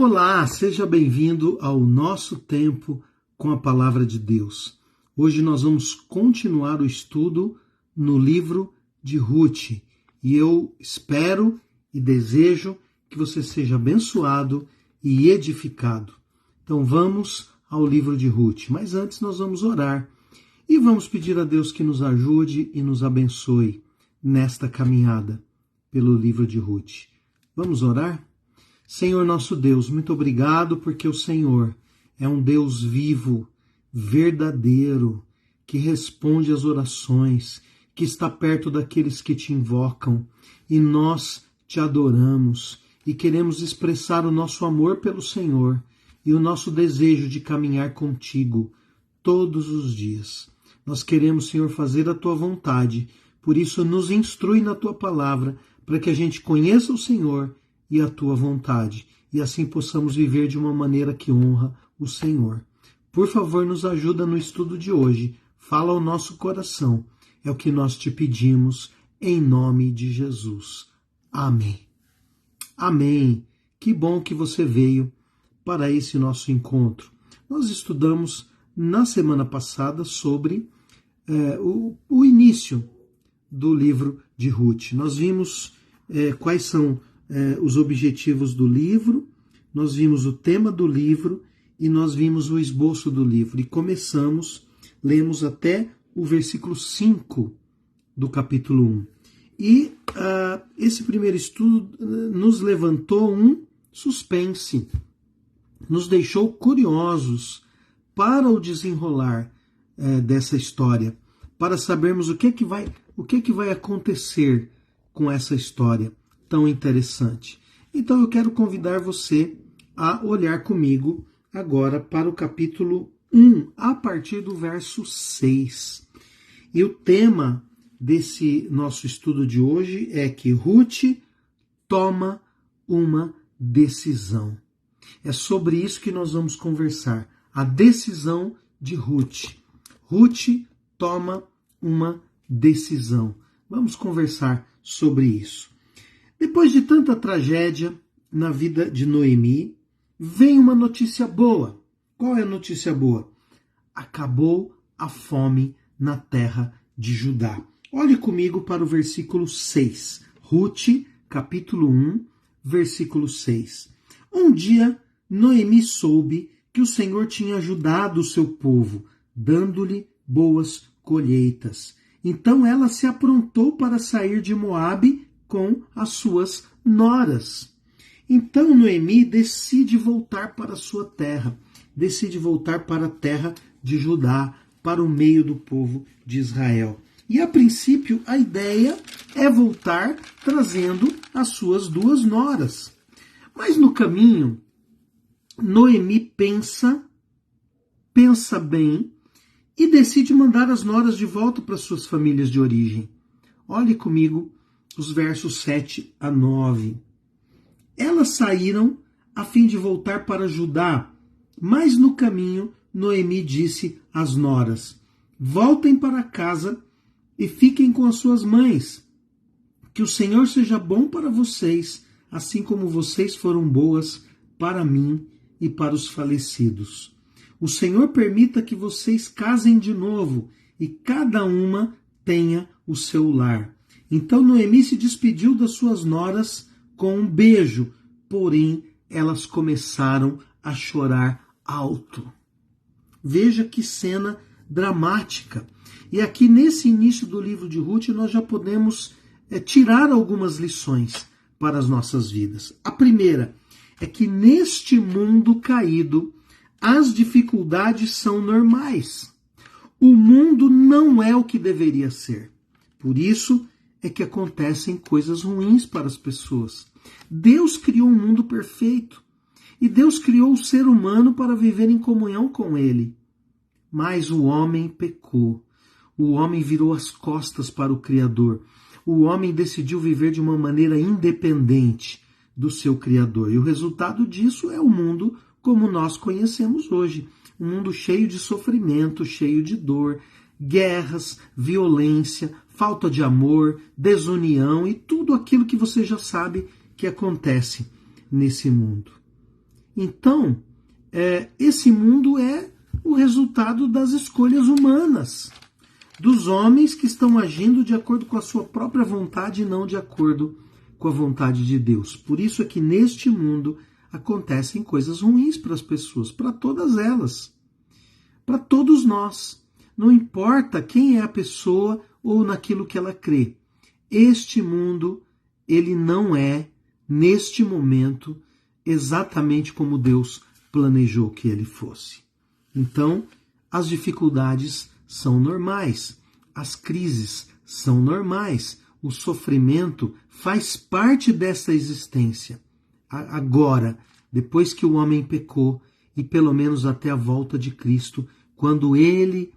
Olá, seja bem-vindo ao nosso tempo com a Palavra de Deus. Hoje nós vamos continuar o estudo no livro de Ruth e eu espero e desejo que você seja abençoado e edificado. Então vamos ao livro de Ruth, mas antes nós vamos orar e vamos pedir a Deus que nos ajude e nos abençoe nesta caminhada pelo livro de Ruth. Vamos orar? Senhor nosso Deus, muito obrigado porque o Senhor é um Deus vivo, verdadeiro, que responde às orações, que está perto daqueles que te invocam. E nós te adoramos e queremos expressar o nosso amor pelo Senhor e o nosso desejo de caminhar contigo todos os dias. Nós queremos, Senhor, fazer a tua vontade, por isso nos instrui na tua palavra, para que a gente conheça o Senhor e a tua vontade, e assim possamos viver de uma maneira que honra o Senhor. Por favor, nos ajuda no estudo de hoje, fala ao nosso coração, é o que nós te pedimos, em nome de Jesus. Amém. Amém. Que bom que você veio para esse nosso encontro. Nós estudamos na semana passada sobre o início do livro de Ruth. Nós vimos quais são os objetivos do livro, nós vimos o tema do livro e nós vimos o esboço do livro. E lemos até o versículo 5 do capítulo 1. E esse primeiro estudo nos levantou um suspense, nos deixou curiosos para o desenrolar dessa história, para sabermos o que vai acontecer com essa história tão interessante. Então eu quero convidar você a olhar comigo agora para o capítulo 1, a partir do verso 6. E o tema desse nosso estudo de hoje é que Ruth toma uma decisão. É sobre isso que nós vamos conversar, a decisão de Ruth. Ruth toma uma decisão. Vamos conversar sobre isso. Depois de tanta tragédia na vida de Noemi, vem uma notícia boa. Qual é a notícia boa? Acabou a fome na terra de Judá. Olhe comigo para o versículo 6. Ruth, capítulo 1, versículo 6. Um dia, Noemi soube que o Senhor tinha ajudado o seu povo, dando-lhe boas colheitas. Então ela se aprontou para sair de Moabe com as suas noras. Então Noemi decide voltar para a sua terra, decide voltar para a terra de Judá, para o meio do povo de Israel. E a princípio a ideia é voltar trazendo as suas duas noras. Mas no caminho, Noemi pensa bem e decide mandar as noras de volta para suas famílias de origem. Olhe comigo os versos 7 a 9. Elas saíram a fim de voltar para Judá, mas no caminho Noemi disse às noras: voltem para casa e fiquem com as suas mães. Que o Senhor seja bom para vocês, assim como vocês foram boas para mim e para os falecidos. O Senhor permita que vocês casem de novo e cada uma tenha o seu lar. Então Noemi se despediu das suas noras com um beijo, porém elas começaram a chorar alto. Veja que cena dramática. E aqui nesse início do livro de Ruth nós já podemos tirar algumas lições para as nossas vidas. A primeira é que neste mundo caído as dificuldades são normais. O mundo não é o que deveria ser. Por isso é que acontecem coisas ruins para as pessoas. Deus criou um mundo perfeito e Deus criou o ser humano para viver em comunhão com ele. Mas o homem pecou. O homem virou as costas para o Criador. O homem decidiu viver de uma maneira independente do seu Criador. E o resultado disso é o mundo como nós conhecemos hoje. Um mundo cheio de sofrimento, cheio de dor, guerras, violência, falta de amor, desunião e tudo aquilo que você já sabe que acontece nesse mundo. Então, esse mundo é o resultado das escolhas humanas, dos homens que estão agindo de acordo com a sua própria vontade e não de acordo com a vontade de Deus. Por isso é que neste mundo acontecem coisas ruins para as pessoas, para todas elas, para todos nós. Não importa quem é a pessoa ou naquilo que ela crê. Este mundo, ele não é, neste momento, exatamente como Deus planejou que ele fosse. Então, as dificuldades são normais, as crises são normais, o sofrimento faz parte dessa existência. Agora, depois que o homem pecou, e pelo menos até a volta de Cristo, quando ele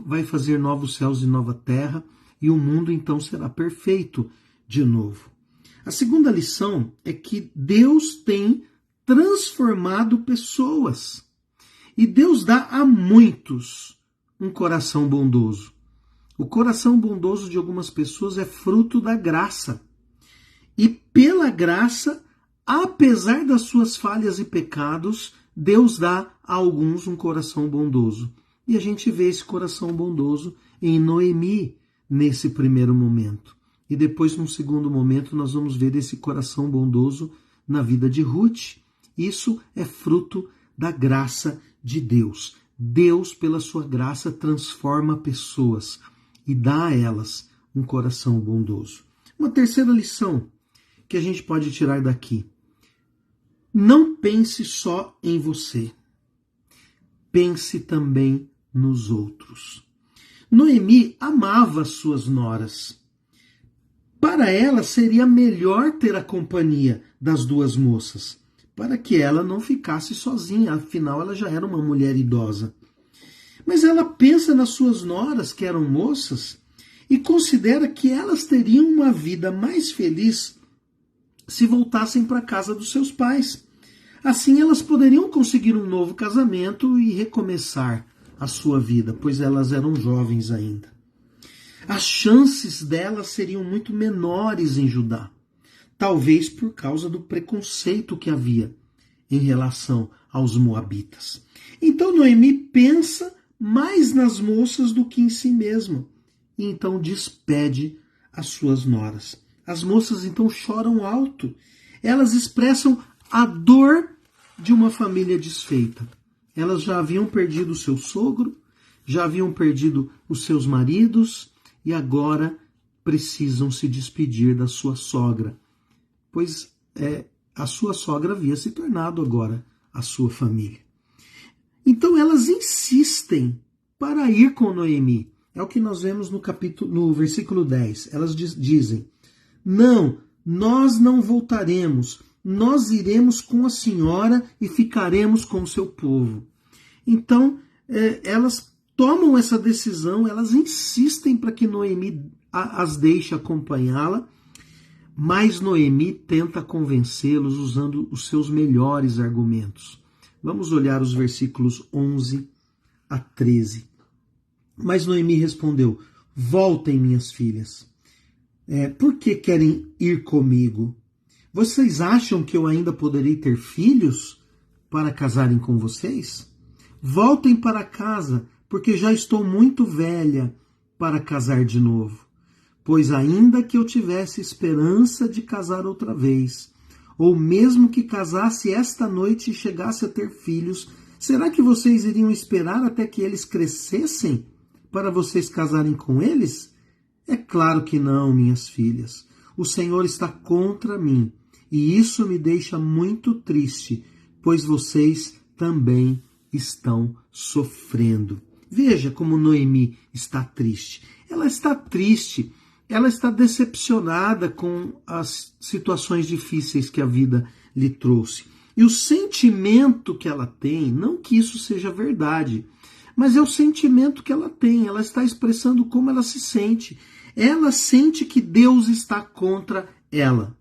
vai fazer novos céus e nova terra, e o mundo então será perfeito de novo. A segunda lição é que Deus tem transformado pessoas. E Deus dá a muitos um coração bondoso. O coração bondoso de algumas pessoas é fruto da graça. E pela graça, apesar das suas falhas e pecados, Deus dá a alguns um coração bondoso. E a gente vê esse coração bondoso em Noemi, nesse primeiro momento. E depois, num segundo momento, nós vamos ver esse coração bondoso na vida de Ruth. Isso é fruto da graça de Deus. Deus, pela sua graça, transforma pessoas e dá a elas um coração bondoso. Uma terceira lição que a gente pode tirar daqui. Não pense só em você. Pense também nos outros. Noemi amava suas noras. Para ela seria melhor ter a companhia das duas moças, para que ela não ficasse sozinha, afinal ela já era uma mulher idosa. Mas ela pensa nas suas noras, que eram moças, e considera que elas teriam uma vida mais feliz se voltassem para a casa dos seus pais. Assim elas poderiam conseguir um novo casamento e recomeçar a sua vida, pois elas eram jovens ainda. As chances delas seriam muito menores em Judá, talvez por causa do preconceito que havia em relação aos moabitas. Então Noemi pensa mais nas moças do que em si mesma, e então despede as suas noras. As moças então choram alto, elas expressam a dor de uma família desfeita. Elas já haviam perdido o seu sogro, já haviam perdido os seus maridos e agora precisam se despedir da sua sogra, pois a sua sogra havia se tornado agora a sua família. Então elas insistem para ir com Noemi. É o que nós vemos no versículo 10. Elas dizem: não, nós não voltaremos, nós iremos com a senhora e ficaremos com o seu povo. Então, elas tomam essa decisão, elas insistem para que Noemi as deixe acompanhá-la, mas Noemi tenta convencê-los usando os seus melhores argumentos. Vamos olhar os versículos 11 a 13. Mas Noemi respondeu: voltem, minhas filhas. Por que querem ir comigo? Vocês acham que eu ainda poderei ter filhos para casarem com vocês? Voltem para casa, porque já estou muito velha para casar de novo. Pois ainda que eu tivesse esperança de casar outra vez, ou mesmo que casasse esta noite e chegasse a ter filhos, será que vocês iriam esperar até que eles crescessem para vocês casarem com eles? É claro que não, minhas filhas. O Senhor está contra mim, e isso me deixa muito triste, pois vocês também estão sofrendo. Veja como Noemi está triste. Ela está triste, ela está decepcionada com as situações difíceis que a vida lhe trouxe. E o sentimento que ela tem, não que isso seja verdade, mas é o sentimento que ela tem. Ela está expressando como ela se sente. Ela sente que Deus está contra ela.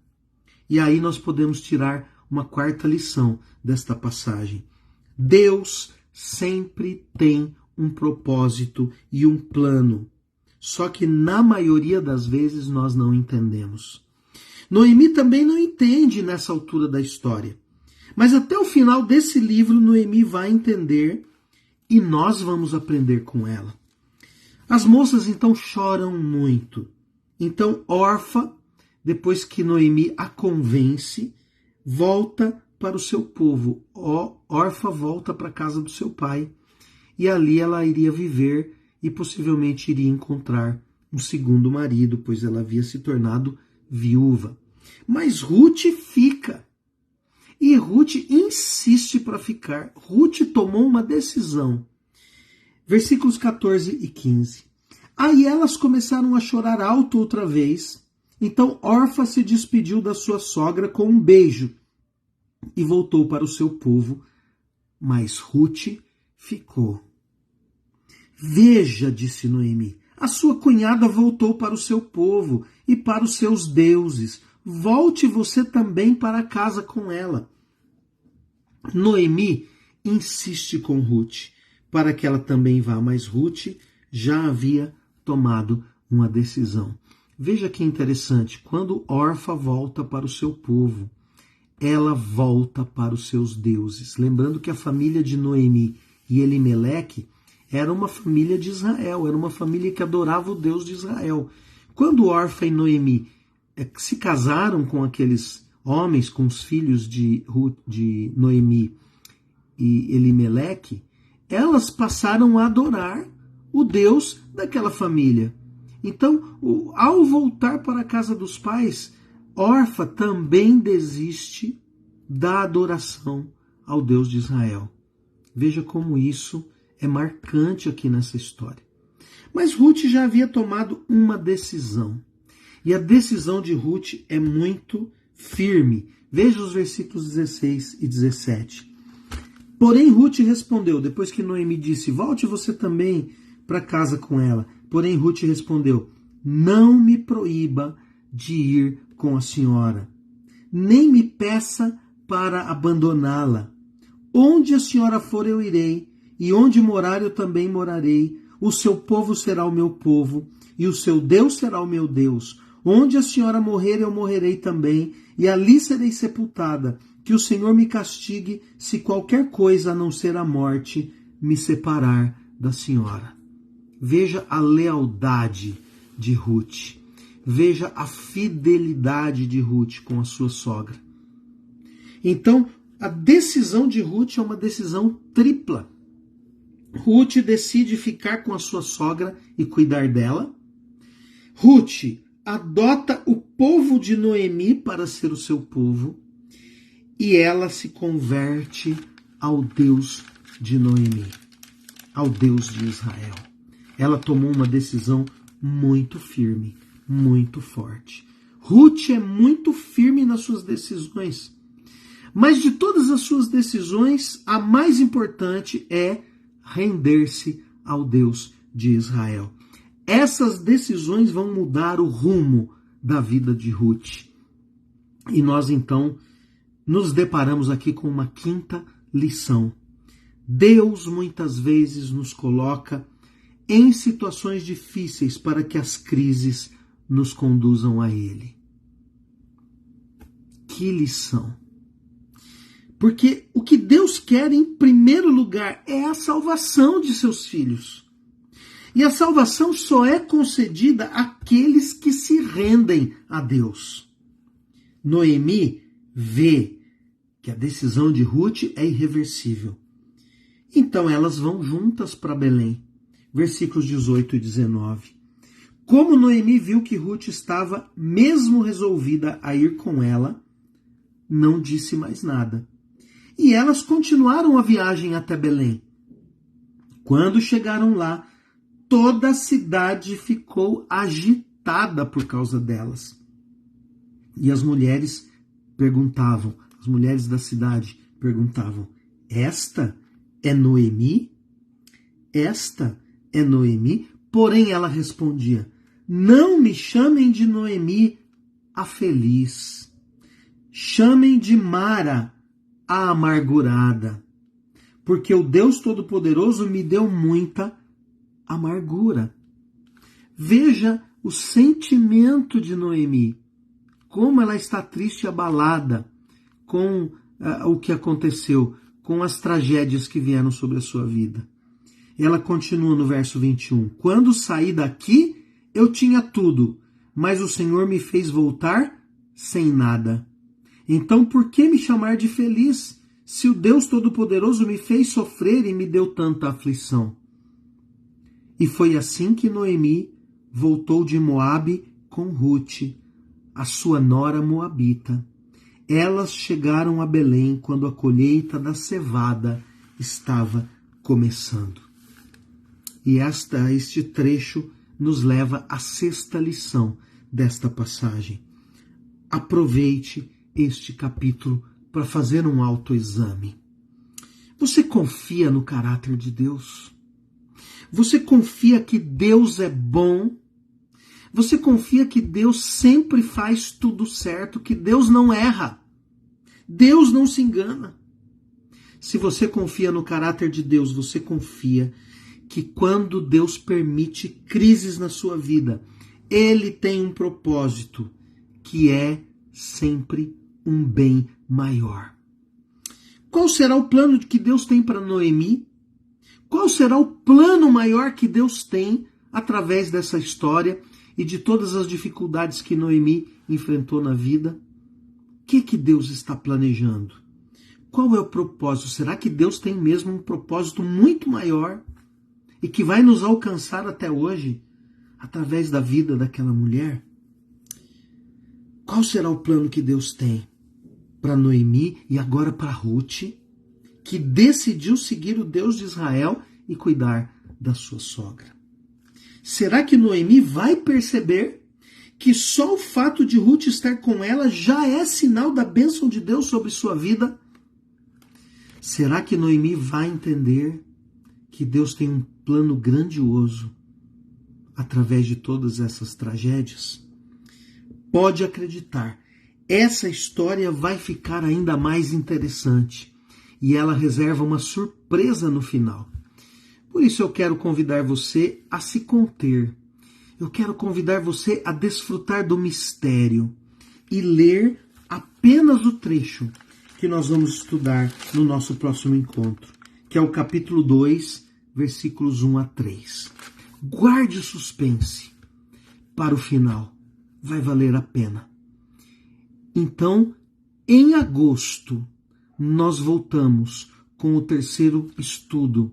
E aí nós podemos tirar uma quarta lição desta passagem. Deus sempre tem um propósito e um plano. Só que na maioria das vezes nós não entendemos. Noemi também não entende nessa altura da história. Mas até o final desse livro, Noemi vai entender e nós vamos aprender com ela. As moças então choram muito. Então Orfa, depois que Noemi a convence, volta para o seu povo. Orfa volta para a casa do seu pai. E ali ela iria viver e possivelmente iria encontrar um segundo marido, pois ela havia se tornado viúva. Mas Ruth fica. E Ruth insiste para ficar. Ruth tomou uma decisão. Versículos 14 e 15. Aí elas começaram a chorar alto outra vez. Então Orfa se despediu da sua sogra com um beijo e voltou para o seu povo. Mas Ruth ficou. Veja, disse Noemi, a sua cunhada voltou para o seu povo e para os seus deuses. Volte você também para casa com ela. Noemi insiste com Ruth para que ela também vá, mas Ruth já havia tomado uma decisão. Veja que interessante, quando Orfa volta para o seu povo, ela volta para os seus deuses. Lembrando que a família de Noemi e Elimeleque era uma família de Israel, era uma família que adorava o Deus de Israel. Quando Orfa e Noemi se casaram com aqueles homens, com os filhos de Noemi e Elimeleque, elas passaram a adorar o Deus daquela família. Então, ao voltar para a casa dos pais, Orfa também desiste da adoração ao Deus de Israel. Veja como isso é marcante aqui nessa história. Mas Ruth já havia tomado uma decisão. E a decisão de Ruth é muito firme. Veja os versículos 16 e 17. Porém, Ruth respondeu, depois que Noemi disse, volte você também para casa com ela. Porém, Ruth respondeu, não me proíba de ir com a senhora, nem me peça para abandoná-la. Onde a senhora for, eu irei, e onde morar, eu também morarei. O seu povo será o meu povo, e o seu Deus será o meu Deus. Onde a senhora morrer, eu morrerei também, e ali serei sepultada. Que o Senhor me castigue, se qualquer coisa a não ser a morte me separar da senhora. Veja a lealdade de Ruth. Veja a fidelidade de Ruth com a sua sogra. Então, a decisão de Ruth é uma decisão tripla. Ruth decide ficar com a sua sogra e cuidar dela. Ruth adota o povo de Noemi para ser o seu povo. E ela se converte ao Deus de Noemi, ao Deus de Israel. Ela tomou uma decisão muito firme, muito forte. Ruth é muito firme nas suas decisões. Mas de todas as suas decisões, a mais importante é render-se ao Deus de Israel. Essas decisões vão mudar o rumo da vida de Ruth. E nós então nos deparamos aqui com uma quinta lição. Deus muitas vezes nos coloca em situações difíceis para que as crises nos conduzam a Ele. Que lição! Porque o que Deus quer em primeiro lugar é a salvação de seus filhos. E a salvação só é concedida àqueles que se rendem a Deus. Noemi vê que a decisão de Ruth é irreversível. Então elas vão juntas para Belém. Versículos 18 e 19. Como Noemi viu que Ruth estava mesmo resolvida a ir com ela, não disse mais nada. E elas continuaram a viagem até Belém. Quando chegaram lá, toda a cidade ficou agitada por causa delas. E as mulheres perguntavam, as mulheres da cidade perguntavam, esta é Noemi? Esta é Noemi? Porém ela respondia, não me chamem de Noemi, a feliz. Chamem de Mara, a amargurada. Porque o Deus Todo-Poderoso me deu muita amargura. Veja o sentimento de Noemi. Como ela está triste e abalada com o que aconteceu, com as tragédias que vieram sobre a sua vida. Ela continua no verso 21. Quando saí daqui, eu tinha tudo, mas o Senhor me fez voltar sem nada. Então por que me chamar de feliz, se o Deus Todo-Poderoso me fez sofrer e me deu tanta aflição? E foi assim que Noemi voltou de Moabe com Rute, a sua nora moabita. Elas chegaram a Belém quando a colheita da cevada estava começando. E este trecho nos leva à sexta lição desta passagem. Aproveite este capítulo para fazer um autoexame. Você confia no caráter de Deus? Você confia que Deus é bom? Você confia que Deus sempre faz tudo certo, que Deus não erra? Deus não se engana. Se você confia no caráter de Deus, você confia que quando Deus permite crises na sua vida, Ele tem um propósito, que é sempre um bem maior. Qual será o plano que Deus tem para Noemi? Qual será o plano maior que Deus tem através dessa história e de todas as dificuldades que Noemi enfrentou na vida? O que Deus está planejando? Qual é o propósito? Será que Deus tem mesmo um propósito muito maior e que vai nos alcançar até hoje através da vida daquela mulher? Qual será o plano que Deus tem para Noemi e agora para Rute, que decidiu seguir o Deus de Israel e cuidar da sua sogra? Será que Noemi vai perceber que só o fato de Rute estar com ela já é sinal da bênção de Deus sobre sua vida? Será que Noemi vai entender que Deus tem um plano grandioso através de todas essas tragédias? Pode acreditar, essa história vai ficar ainda mais interessante e ela reserva uma surpresa no final. Por isso eu quero convidar você a se conter. Eu quero convidar você a desfrutar do mistério e ler apenas o trecho que nós vamos estudar no nosso próximo encontro, que é o capítulo 2, versículos 1 a 3. Guarde o suspense para o final. Vai valer a pena. Então, em agosto, nós voltamos com o terceiro estudo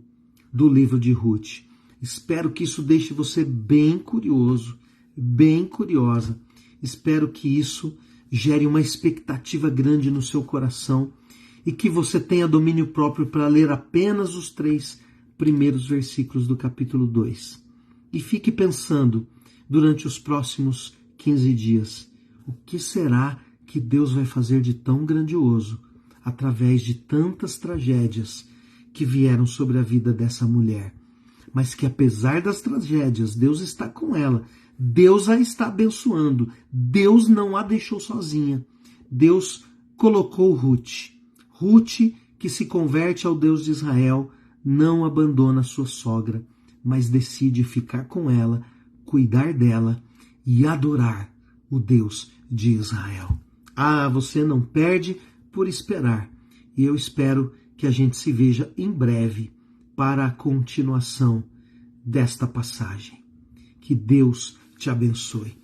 do livro de Rute. Espero que isso deixe você bem curioso, bem curiosa. Espero que isso gere uma expectativa grande no seu coração e que você tenha domínio próprio para ler apenas os 3 primeiros versículos do capítulo 2. E fique pensando durante os próximos 15 dias, o que será que Deus vai fazer de tão grandioso através de tantas tragédias que vieram sobre a vida dessa mulher, mas que apesar das tragédias, Deus está com ela, Deus a está abençoando, Deus não a deixou sozinha, Deus colocou Rute que se converte ao Deus de Israel, não abandona sua sogra, mas decide ficar com ela, cuidar dela e adorar o Deus de Israel. Você não perde por esperar. E eu espero que a gente se veja em breve para a continuação desta passagem. Que Deus te abençoe.